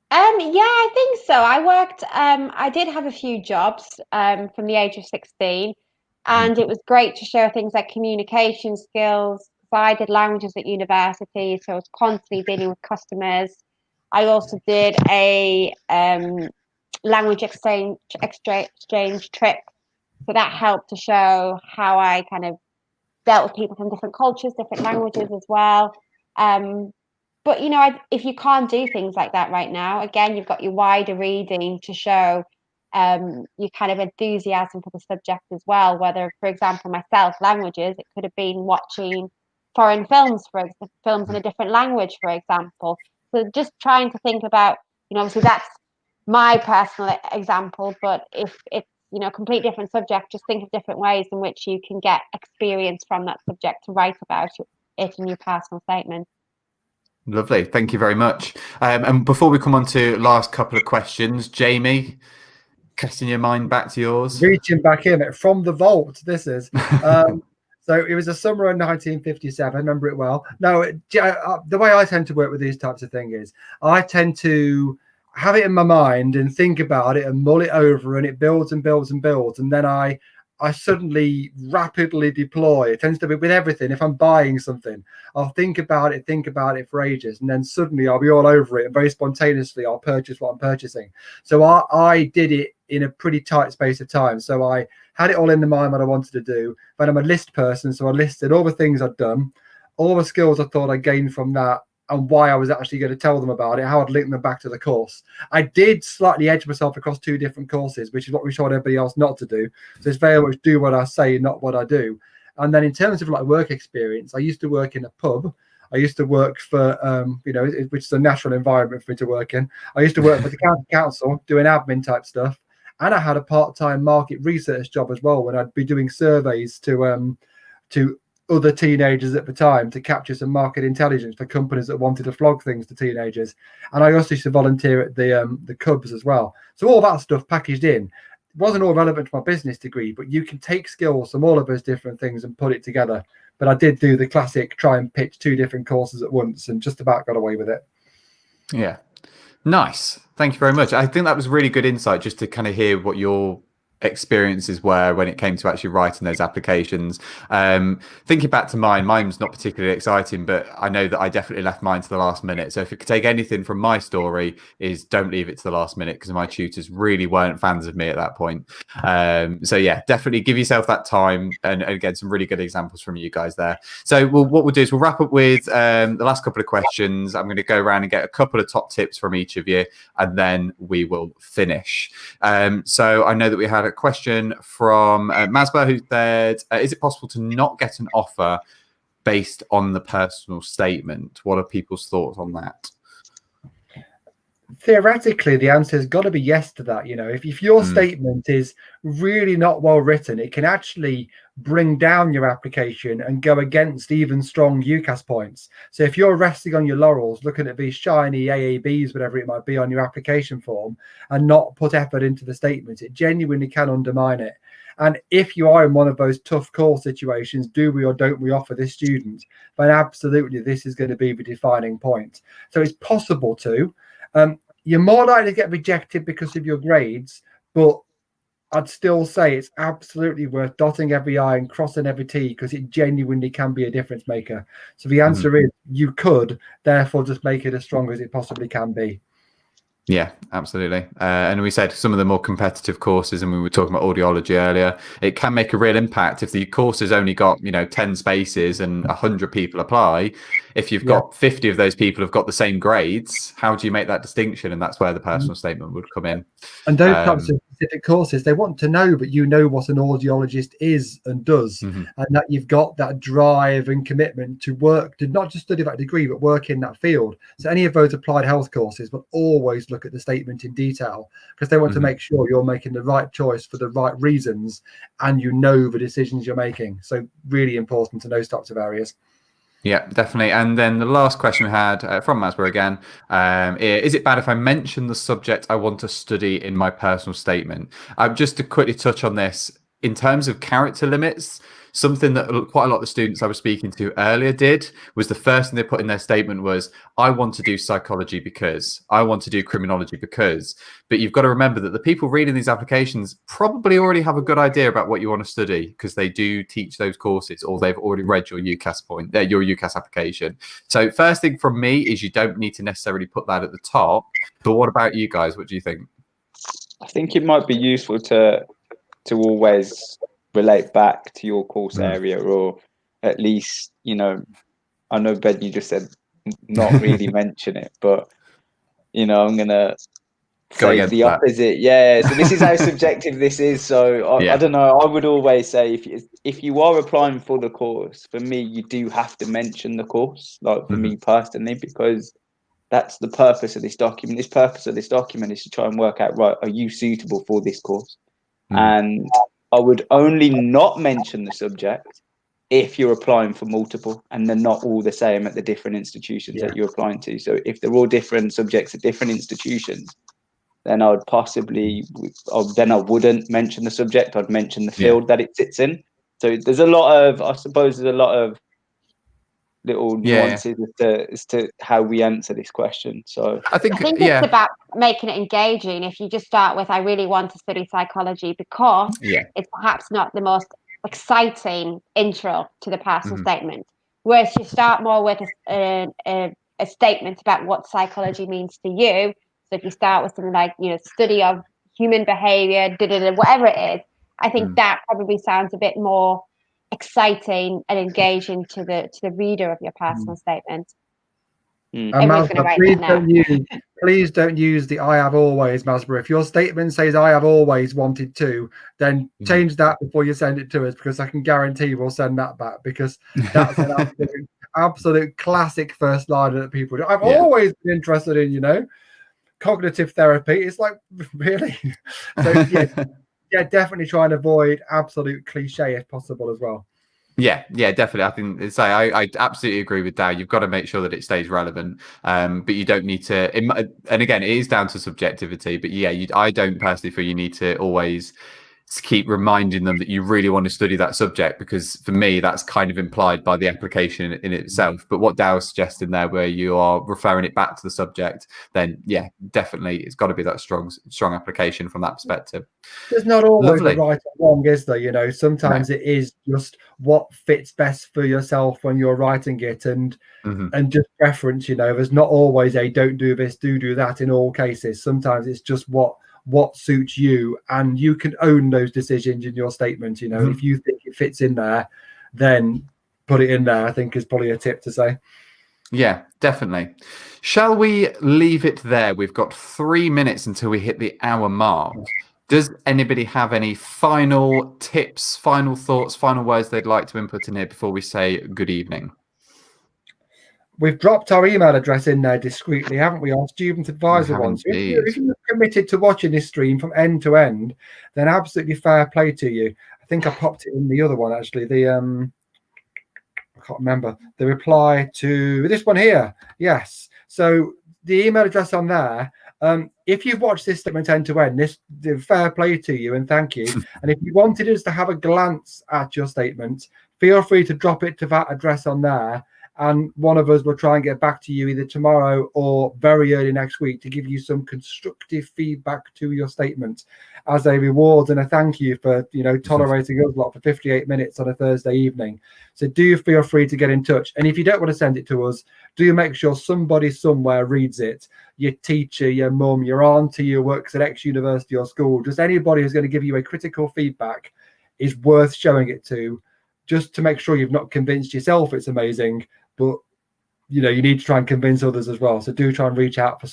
Yeah, I think so. I worked, I did have a few jobs from the age of 16, and it was great to show things like communication skills. I did languages at university, so I was constantly dealing with customers. I also did a language exchange trip. So that helped to show how I kind of dealt with people from different cultures, different languages as well. But, you know, if you can't do things like that right now, again, you've got your wider reading to show your kind of enthusiasm for the subject as well. Whether, for example, myself, languages, it could have been watching foreign films, films in a different language, for example. So just trying to think about, you know, obviously that's my personal example, but if it's, you know, complete different subject, just think of different ways in which you can get experience from that subject to write about it in your personal statement. Lovely. Thank you very much. And before we come on to last couple of questions, Jamie, casting your mind back to yours. Reaching back in from the vault, this is. So it was a summer of 1957, remember it well. No, the way I tend to work with these types of things is I tend to have it in my mind and think about it and mull it over, and it builds and builds and builds. And then I I suddenly rapidly deploy. It tends to be with everything. If I'm buying something, I'll think about it for ages, and then suddenly I'll be all over it, and very spontaneously I'll purchase what I'm purchasing. So I did it in a pretty tight space of time. So I had it all in the mind what I wanted to do. But I'm a list person, so I listed all the things I'd done, all the skills I thought I gained from that, and why I was actually going to tell them about it, how I'd link them back to the course. I did slightly edge myself across 2 different courses, which is what we told everybody else not to do. So it's very much do what I say, not what I do. And then in terms of like work experience, I used to work in a pub. I used to work for, which is a natural environment for me to work in. I used to work for the county council doing admin type stuff. And I had a part-time market research job as well, when I'd be doing surveys to other teenagers at the time to capture some market intelligence for companies that wanted to flog things to teenagers. And I also used to volunteer at the Cubs as well. So all that stuff packaged in. It wasn't all relevant to my business degree, but you can take skills from all of those different things and put it together. But I did do the classic try and pitch 2 different courses at once and just about got away with it. Yeah. Nice. Thank you very much. I think that was really good insight, just to kind of hear what your experiences were when it came to actually writing those applications. Thinking back to mine's not particularly exciting, but I know that I definitely left mine to the last minute. So if you could take anything from my story, is don't leave it to the last minute, because my tutors really weren't fans of me at that point. So yeah, definitely give yourself that time, and again, some really good examples from you guys there. So what we'll do is we'll wrap up with the last couple of questions. I'm going to go around and get a couple of top tips from each of you, and then we will finish. So I know that we had a question from Masba, who said, is it possible to not get an offer based on the personal statement? What are people's thoughts on that? Theoretically, the answer has got to be yes to that. If your statement is really not well written, it can actually bring down your application and go against even strong UCAS points. So if you're resting on your laurels, looking at these shiny AABs, whatever it might be, on your application form, and not put effort into the statement, it genuinely can undermine it. And if you are in one of those tough call situations, do we or don't we offer this student, then absolutely this is going to be the defining point. So it's possible to. You're more likely to get rejected because of your grades, but I'd still say it's absolutely worth dotting every I and crossing every T, because it genuinely can be a difference maker. So the answer is you could, therefore just make it as strong as it possibly can be. Yeah, absolutely. And we said some of the more competitive courses, and we were talking about audiology earlier, it can make a real impact if the course has only got 10 spaces and 100 people apply. If you've got 50 of those people have got the same grades, how do you make that distinction? And that's where the personal statement would come in. And those types of specific courses, they want to know that you know what an audiologist is and does, and that you've got that drive and commitment to work, to not just study that degree, but work in that field. So any of those applied health courses will always look at the statement in detail, because they want to make sure you're making the right choice for the right reasons, and the decisions you're making. So really important in those types of areas. Yeah, definitely. And then the last question we had from Masber again, is it bad if I mention the subject I want to study in my personal statement? Just to quickly touch on this, in terms of character limits, something that quite a lot of the students I was speaking to earlier did was the first thing they put in their statement was, I want to do psychology because, I want to do criminology because. But you've got to remember that the people reading these applications probably already have a good idea about what you want to study, because they do teach those courses, or they've already read your UCAS application. So first thing from me is you don't need to necessarily put that at the top. But what about you guys? What do you think? I think it might be useful to always relate back to your course area, or at least, I know, Ben, you just said not really mention it, but I'm gonna say the opposite. Yeah, so this is how subjective this is. So I don't know, I would always say if you are applying for the course, for me, you do have to mention the course, like for me personally, because that's the purpose of this document. This purpose of this document is to try and work out, right, are you suitable for this course? And I would only not mention the subject if you're applying for multiple, and they're not all the same at the different institutions that you're applying to. So if they're all different subjects at different institutions, then I wouldn't mention the subject. I'd mention the field that it sits in. So there's a lot of little Yeah. nuances as to how we answer this question. So I think it's about making it engaging. If you just start with, I really want to study psychology because it's perhaps not the most exciting intro to the personal statement. Whereas you start more with a statement about what psychology means to you. So if you start with something like, study of human behavior, whatever it is, I think that probably sounds a bit more exciting and engaging to the reader of your personal statement. Masborough, please don't use the I have always, Masborough. If your statement says I have always wanted to, then change that before you send it to us, because I can guarantee we'll send that back, because that's an absolute classic first liner that people do. I've always been interested in, cognitive therapy. It's like, really? So definitely try and avoid absolute cliche if possible as well. Yeah, definitely. I think I absolutely agree with Dow. You've got to make sure that it stays relevant, but you don't need to. And again, it is down to subjectivity. But I don't personally feel you need to always keep reminding them that you really want to study that subject, because for me that's kind of implied by the application in itself. But what Dow's suggesting there, where you are referring it back to the subject, then definitely it's got to be that strong application from that perspective. There's not always a right or wrong, is there? Sometimes it is just what fits best for yourself when you're writing it, and just preference. There's not always a don't do this, do that in all cases. Sometimes it's just what suits you, and you can own those decisions in your statement. If you think it fits in there, then put it in there, I think is probably a tip to say. Yeah, definitely. Shall we leave it there? We've got 3 minutes until we hit the hour mark. Does anybody have any final tips, final thoughts, final words they'd like to input in here before we say good evening? We've dropped our email address in there discreetly, haven't we? Our student advisor one. So if you're committed to watching this stream from end to end, then absolutely fair play to you. I think I popped it in the other one, actually. I can't remember. The reply to this one here. Yes. So the email address on there, if you've watched this statement end to end, this fair play to you and thank you. And if you wanted us to have a glance at your statement, feel free to drop it to that address on there. And one of us will try and get back to you either tomorrow or very early next week to give you some constructive feedback to your statement as a reward and a thank you for, tolerating us lot for 58 minutes on a Thursday evening. So do feel free to get in touch. And if you don't want to send it to us, do make sure somebody somewhere reads it. Your teacher, your mum, your auntie who works at X university or school, just anybody who's going to give you a critical feedback is worth showing it to, just to make sure you've not convinced yourself it's amazing, but you need to try and convince others as well. So do try and reach out for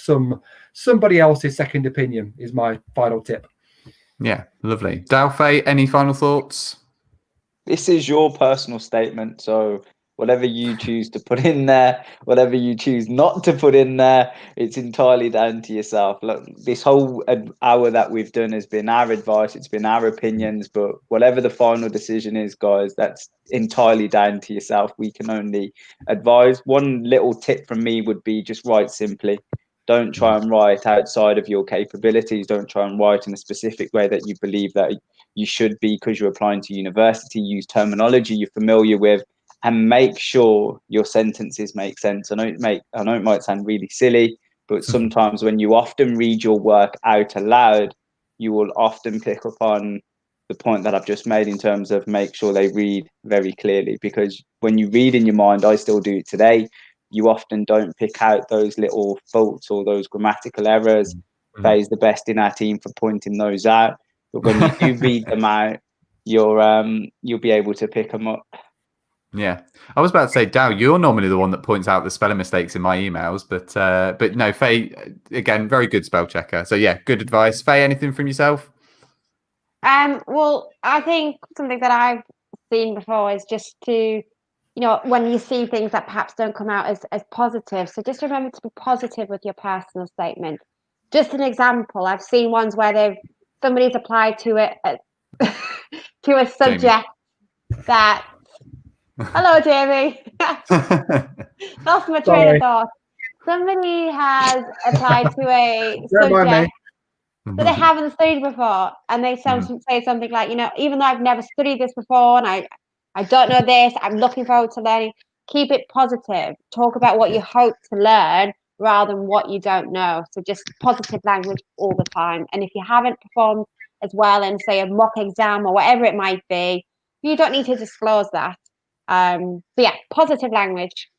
somebody else's second opinion is my final tip. Yeah, lovely. Dalfay, any final thoughts? This is your personal statement, so whatever you choose to put in there, whatever you choose not to put in there, it's entirely down to yourself. Look, this whole hour that we've done has been our advice, it's been our opinions, but whatever the final decision is, guys, that's entirely down to yourself. We can only advise. One little tip from me would be just write simply. Don't try and write outside of your capabilities. Don't try and write in a specific way that you believe that you should be because you're applying to university. Use terminology you're familiar with, and make sure your sentences make sense. I know it might sound really silly, but sometimes when you often read your work out aloud, you will often pick up on the point that I've just made in terms of make sure they read very clearly, because when you read in your mind, I still do it today, you often don't pick out those little faults or those grammatical errors. Faye's the best in our team for pointing those out. But when you do read them out, you'll be able to pick them up. Yeah, I was about to say, Dow, you're normally the one that points out the spelling mistakes in my emails, but no, Faye, again, very good spell checker. So yeah, good advice. Faye, anything from yourself? Well, I think something that I've seen before is just to, when you see things that perhaps don't come out as positive, so just remember to be positive with your personal statement. Just an example, I've seen ones where somebody's applied to it to a subject that. Hello, Jamie. Lost my train of thought. Somebody has applied to a subject that they haven't studied before, and they say something like, even though I've never studied this before, and I don't know this, I'm looking forward to learning. keep it positive. Talk about what you hope to learn rather than what you don't know. So just positive language all the time. And if you haven't performed as well in, say, a mock exam or whatever it might be, you don't need to disclose that. But yeah, positive language.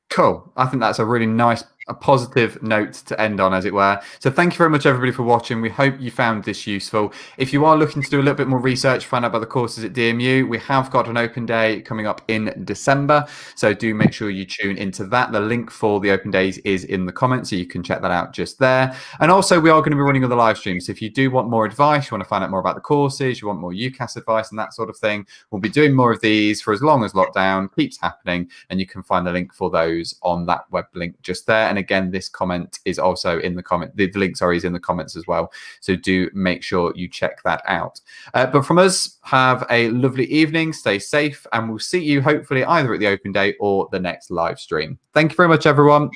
Cool. I think that's a really nice, a positive note to end on, as it were. So thank you very much, everybody, for watching. We hope you found this useful. If you are looking to do a little bit more research, find out about the courses at DMU, we have got an open day coming up in December. So do make sure you tune into that. The link for the open days is in the comments, so you can check that out just there. And also, we are going to be running other live streams. So if you do want more advice, you want to find out more about the courses, you want more UCAS advice and that sort of thing, we'll be doing more of these for as long as lockdown keeps happening. And you can find the link for those on that web link just there. And again, this comment is also in the comment. The link, sorry, is in the comments as well. So do make sure you check that out. But from us, have a lovely evening, stay safe, and we'll see you hopefully either at the open day or the next live stream. Thank you very much, everyone.